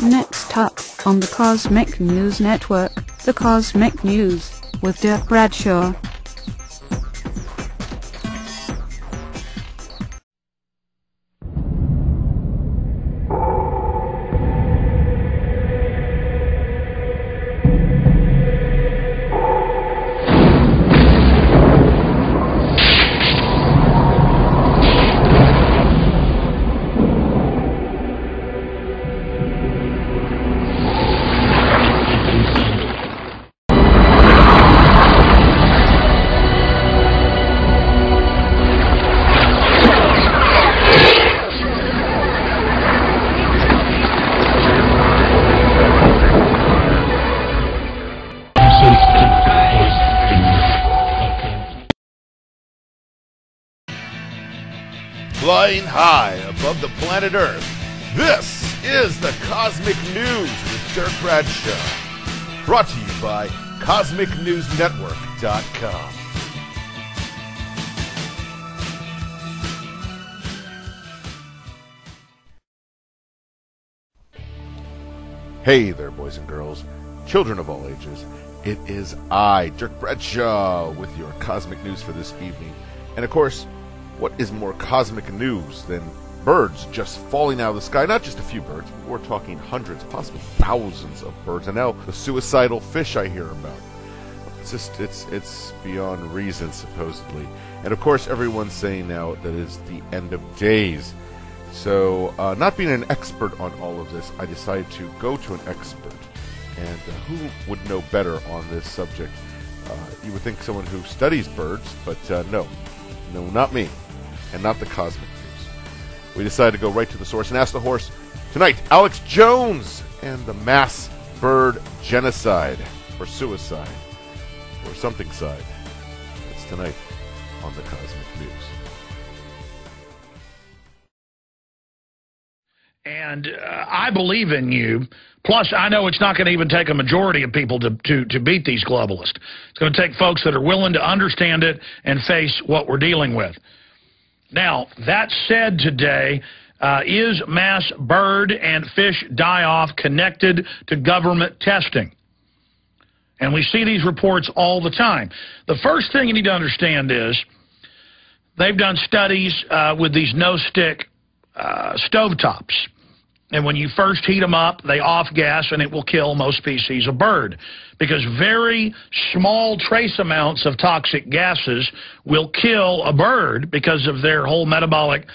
Next up on the Cosmic News Network, the Cosmic News with Dirk Bradshaw. Flying high above the planet Earth, this is the Cosmic News with Dirk Bradshaw. Brought to you by CosmicNewsNetwork.com. Hey there, boys and girls, children of all ages. It is I, Dirk Bradshaw, with your Cosmic News for this evening. And of course, what is more cosmic news than birds just falling out of the sky? Not just a few birds. We're talking hundreds, possibly thousands of birds. And now the suicidal fish I hear about. It's beyond reason, supposedly. And of course, everyone's saying now that it's the end of days. So, not being an expert on all of this, I decided to go to an expert. And who would know better on this subject? You would think someone who studies birds, but no, not me. And not the Cosmic News. We decided to go right to the source and ask the horse tonight, Alex Jones and the mass bird genocide, or suicide, or something side. It's tonight on the Cosmic News. And I believe in you. Plus, I know it's not going to even take a majority of people to beat these globalists. It's going to take folks that are willing to understand it and face what we're dealing with. Now, that said, today, is mass bird and fish die-off connected to government testing? And we see these reports all the time. The first thing you need to understand is they've done studies with these no-stick stovetops. And when you first heat them up, they off-gas, and it will kill most species of bird. Because very small trace amounts of toxic gases will kill a bird because of their whole metabolic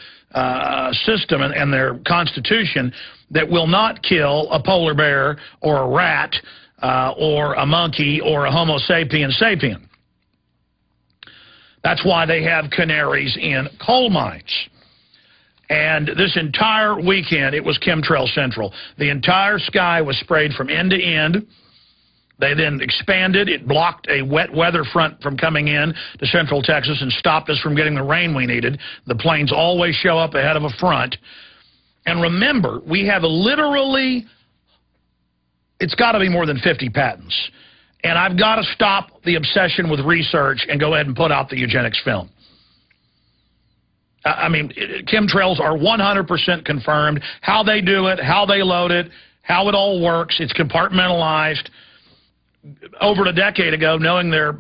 system and their constitution, that will not kill a polar bear or a rat or a monkey or a Homo sapien sapien. That's why they have canaries in coal mines. And this entire weekend, it was chemtrail central. The entire sky was sprayed from end to end. They then expanded. It blocked a wet weather front from coming in to central Texas and stopped us from getting the rain we needed. The planes always show up ahead of a front. And remember, we have literally, it's got to be more than 50 patents. And I've got to stop the obsession with research and go ahead and put out the eugenics film. I mean, chemtrails are 100% confirmed. How they do it, how they load it, how it all works, it's compartmentalized. Over a decade ago, knowing their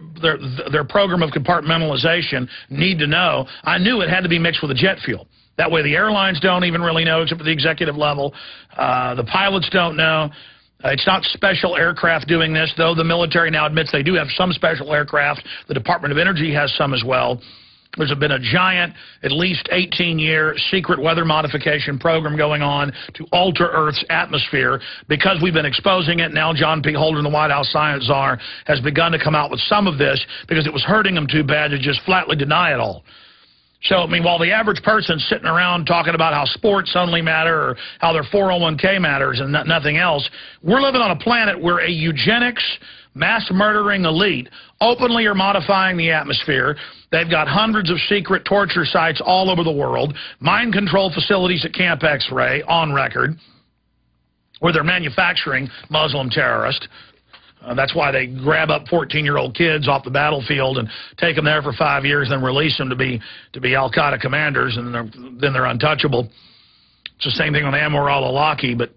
program of compartmentalization, need to know, I knew it had to be mixed with a jet fuel. That way the airlines don't even really know, except at the executive level. The pilots don't know. It's not special aircraft doing this, though the military now admits they do have some special aircraft. The Department of Energy has some as well. There's been a giant, at least 18-year secret weather modification program going on to alter Earth's atmosphere because we've been exposing it. Now John P. Holder, the White House science czar, has begun to come out with some of this because it was hurting them too bad to just flatly deny it all. So, I mean, while the average person's sitting around talking about how sports only matter or how their 401k matters and nothing else, we're living on a planet where a eugenics, mass-murdering elite openly are modifying the atmosphere. They've got hundreds of secret torture sites all over the world, mind control facilities at Camp X-Ray on record, where they're manufacturing Muslim terrorists. That's why they grab up 14-year-old kids off the battlefield and take them there for 5 years, then release them to be al-Qaeda commanders, and then they're untouchable. It's the same thing on Anwar al-Awlaki, but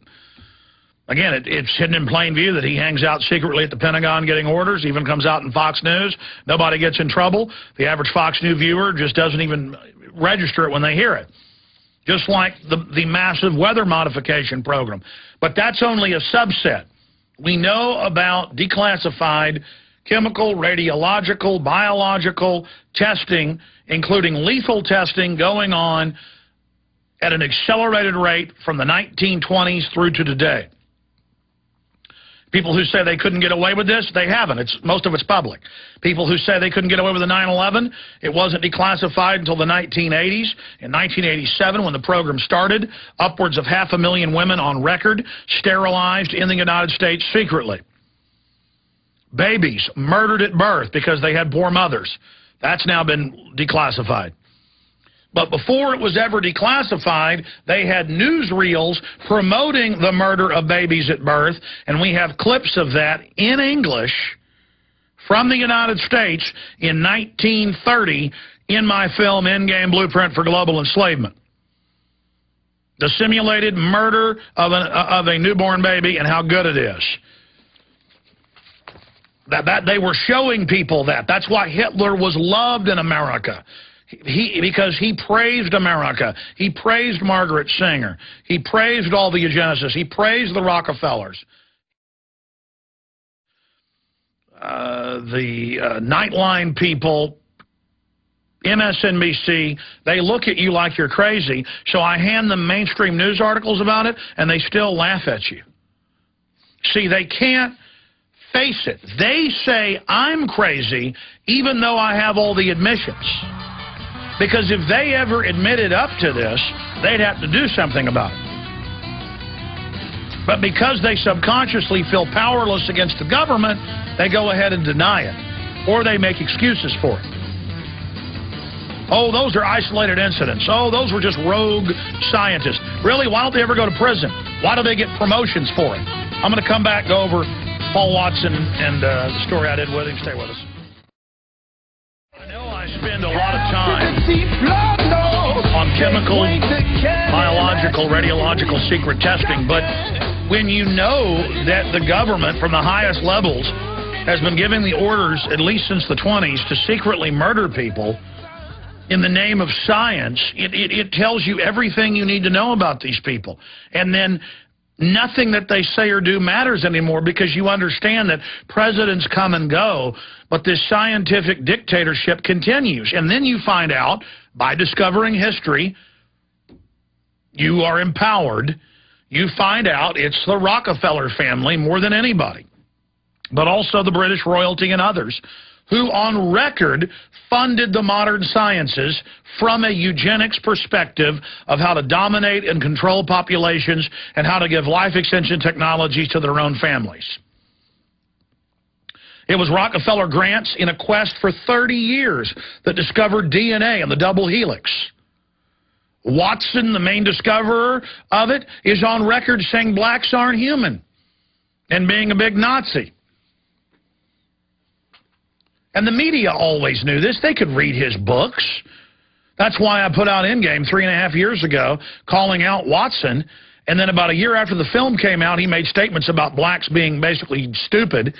Again, it's hidden in plain view that he hangs out secretly at the Pentagon getting orders, even comes out in Fox News. Nobody gets in trouble. The average Fox News viewer just doesn't even register it when they hear it. Just like the massive weather modification program. But that's only a subset. We know about declassified chemical, radiological, biological testing, including lethal testing, going on at an accelerated rate from the 1920s through to today. People who say they couldn't get away with this, they haven't. Most of it's public. People who say they couldn't get away with the 9/11, it wasn't declassified until the 1980s. In 1987, when the program started, upwards of 500,000 women on record sterilized in the United States secretly. Babies murdered at birth because they had poor mothers. That's now been declassified. But before it was ever declassified, they had newsreels promoting the murder of babies at birth, and we have clips of that in English from the United States in 1930 in my film, Endgame Blueprint for Global Enslavement. The simulated murder of a newborn baby and how good it is. That they were showing people that. That's why Hitler was loved in America. Because he praised America. He praised Margaret Sanger. He praised all the eugenicists. He praised the Rockefellers. The Nightline people, MSNBC, they look at you like you're crazy, so I hand them mainstream news articles about it, and they still laugh at you. See, they can't face it. They say I'm crazy, even though I have all the admissions. Because if they ever admitted up to this, they'd have to do something about it. But because they subconsciously feel powerless against the government, they go ahead and deny it. Or they make excuses for it. Oh, those are isolated incidents. Oh, those were just rogue scientists. Really? Why don't they ever go to prison? Why do they get promotions for it? I'm going to come back, go over Paul Watson and the story I did with him. Stay with us. I spend a lot of time on chemical, biological, radiological secret testing, but when you know that the government from the highest levels has been giving the orders, at least since the 20s, to secretly murder people in the name of science, it tells you everything you need to know about these people. And then nothing that they say or do matters anymore because you understand that presidents come and go, but this scientific dictatorship continues. And then you find out, by discovering history, you are empowered. You find out it's the Rockefeller family more than anybody, but also the British royalty and others, who on record funded the modern sciences from a eugenics perspective of how to dominate and control populations and how to give life extension technologies to their own families. It was Rockefeller grants in a quest for 30 years that discovered DNA and the double helix. Watson, the main discoverer of it, is on record saying blacks aren't human and being a big Nazi. And the media always knew this. They could read his books. That's why I put out Endgame 3.5 years ago, calling out Watson. And then about a year after the film came out, he made statements about blacks being basically stupid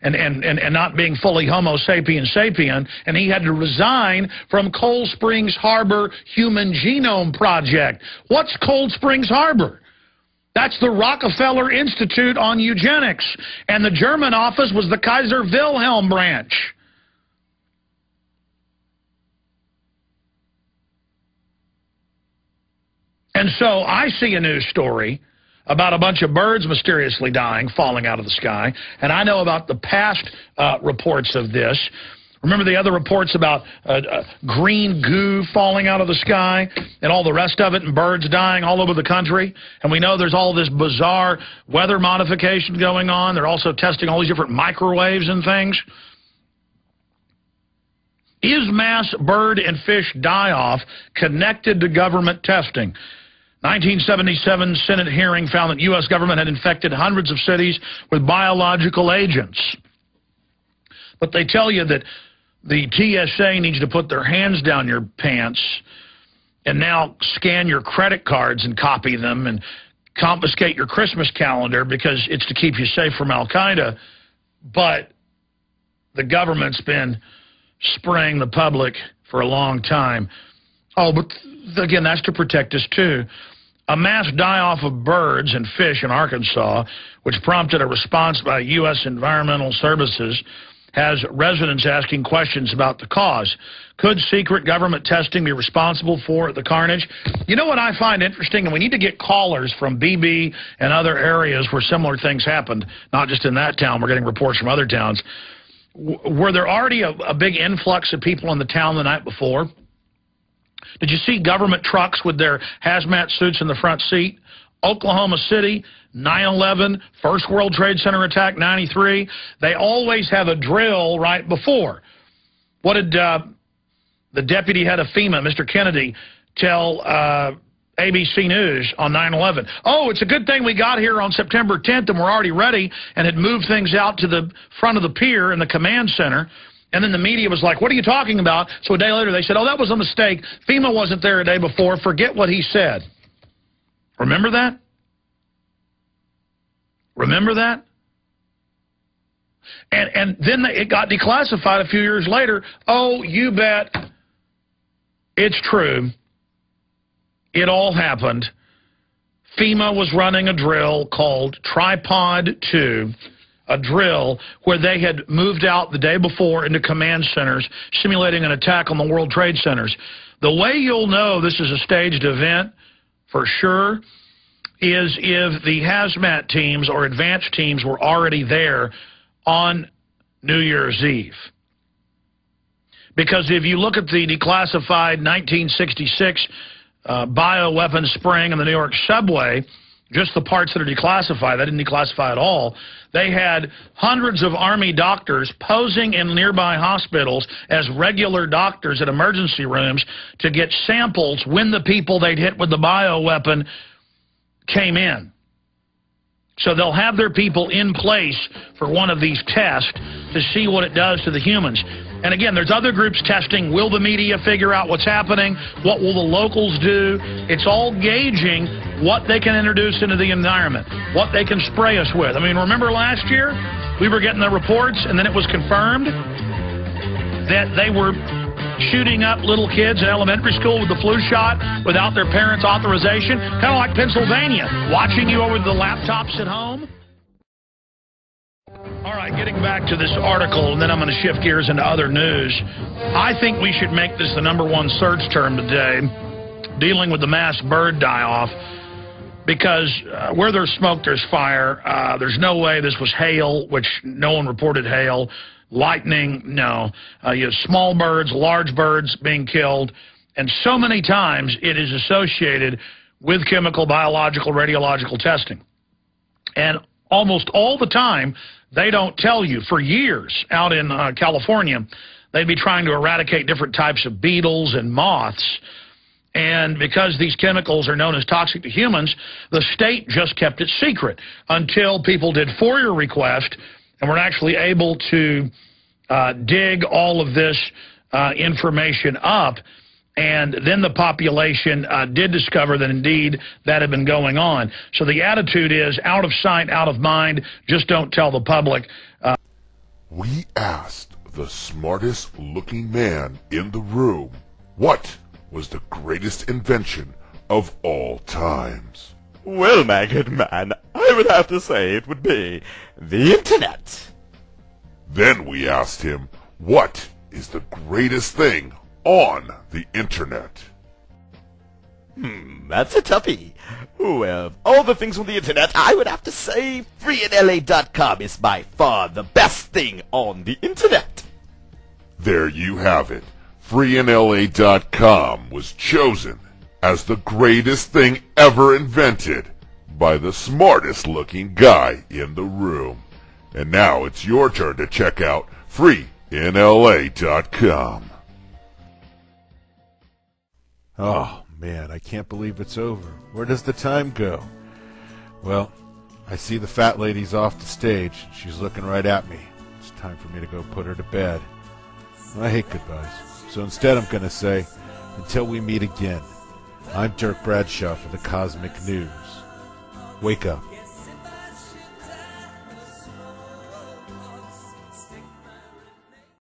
and not being fully Homo sapiens sapien. And he had to resign from Cold Springs Harbor Human Genome Project. What's Cold Springs Harbor? That's the Rockefeller Institute on Eugenics. And the German office was the Kaiser Wilhelm branch. And so I see a news story about a bunch of birds mysteriously dying, falling out of the sky, and I know about the past reports of this. Remember the other reports about green goo falling out of the sky and all the rest of it, and birds dying all over the country? And we know there's all this bizarre weather modification going on. They're also testing all these different microwaves and things. Is mass bird and fish die-off connected to government testing? 1977 Senate hearing found that U.S. government had infected hundreds of cities with biological agents. But they tell you that the TSA needs to put their hands down your pants and now scan your credit cards and copy them and confiscate your Christmas calendar because it's to keep you safe from Al-Qaeda, but the government's been spraying the public for a long time. Oh, but again, that's to protect us too. A mass die-off of birds and fish in Arkansas, which prompted a response by U.S. Environmental Services, has residents asking questions about the cause. Could secret government testing be responsible for the carnage? You know what I find interesting, and we need to get callers from BB and other areas where similar things happened, not just in that town. We're getting reports from other towns. Were there already a big influx of people in the town the night before? Did you see government trucks with their hazmat suits in the front seat? Oklahoma City, 9/11, First World Trade Center attack, 93. They always have a drill right before. What did the deputy head of FEMA, Mr. Kennedy, tell ABC News on 9/11? Oh, it's a good thing we got here on September 10th and we're already ready, and had moved things out to the front of the pier in the command center. And then the media was like, what are you talking about? So a day later they said, oh, that was a mistake. FEMA wasn't there a day before. Forget what he said. Remember that? Remember that? And then it got declassified a few years later. Oh, you bet. It's true. It all happened. FEMA was running a drill called Tripod 2, a drill where they had moved out the day before into command centers, simulating an attack on the World Trade Centers. The way you'll know this is a staged event, for sure, is if the hazmat teams or advanced teams were already there on New Year's Eve. Because if you look at the declassified 1966 bioweapon spring in the New York subway, just the parts that are declassified, they didn't declassify at all, they had hundreds of Army doctors posing in nearby hospitals as regular doctors at emergency rooms to get samples when the people they'd hit with the bioweapon came in. So they'll have their people in place for one of these tests to see what it does to the humans. And again, there's other groups testing. Will the media figure out what's happening? What will the locals do? It's all gauging what they can introduce into the environment, what they can spray us with. I mean, remember last year? We were getting the reports, and then it was confirmed that they were shooting up little kids in elementary school with the flu shot without their parents' authorization, kind of like Pennsylvania, watching you over the laptops at home. All right, getting back to this article, and then I'm going to shift gears into other news. I think we should make this the #1 search term today, dealing with the mass bird die-off, because where there's smoke, there's fire. There's no way this was hail, which no one reported hail. Lightning, no. You have small birds, large birds being killed, and so many times it is associated with chemical, biological, radiological testing. And almost all the time, they don't tell you. For years out in California, they'd be trying to eradicate different types of beetles and moths. And because these chemicals are known as toxic to humans, the state just kept it secret until people did FOIA request and were actually able to dig all of this information up. And then the population did discover that indeed that had been going on. So the attitude is out of sight, out of mind, just don't tell the public. We asked the smartest looking man in the room what was the greatest invention of all times. Well, my good man, I would have to say it would be the Internet. Then we asked him, what is the greatest thing on the Internet? That's a toughie. Well, of all the things on the Internet, I would have to say freeinla.com is by far the best thing on the Internet. There you have it. freeinla.com was chosen as the greatest thing ever invented by the smartest looking guy in the room. And now it's your turn to check out freeinla.com. Oh, man, I can't believe it's over. Where does the time go? Well, I see the fat lady's off the stage. She's looking right at me. It's time for me to go put her to bed. I hate goodbyes. So instead I'm going to say, until we meet again, I'm Dirk Bradshaw for the Cosmic News. Wake up.